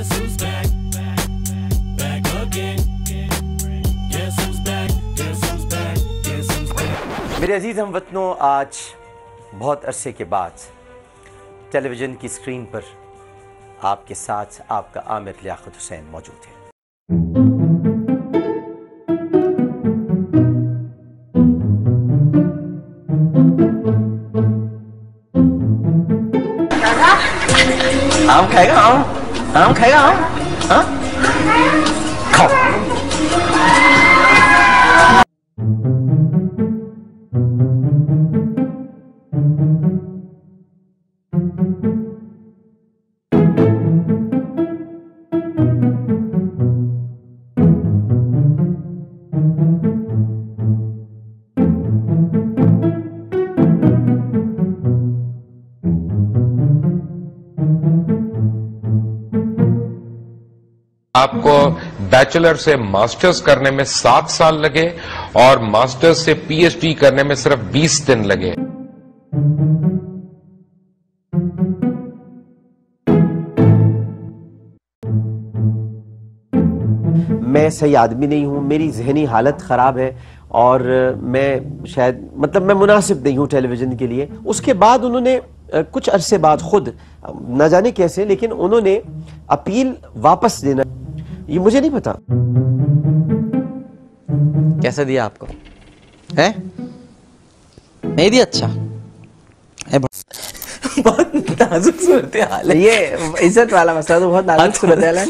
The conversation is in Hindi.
Guess who's back? Back again. Guess who's back? Guess who's back? Guess who's back? मेरे अजीज हमवतनों, आज बहुत अरसे के बाद टेलीविज़न की स्क्रीन पर आपके साथ आपका आमिर लियाकत हुसैन मौजूद है। आम खाएगा? आम खाएगा? हाँ? खाओ। आपको बैचलर से मास्टर्स करने में 7 साल लगे और मास्टर्स से पीएचडी करने में सिर्फ 20 दिन लगे। मैं सही आदमी नहीं हूं, मेरी जहनी हालत खराब है और मैं शायद मैं मुनासिब नहीं हूं टेलीविजन के लिए। उसके बाद उन्होंने कुछ अरसे बाद खुद न जाने कैसे, लेकिन उन्होंने अपील वापस देना, ये मुझे नहीं पता। कैसा दिया आपको है? नहीं दिया? अच्छा बहुत नाजुक सूरत हाल है ये इज्जत वाला मसला तो बहुत नाजुक सूरत हाल है।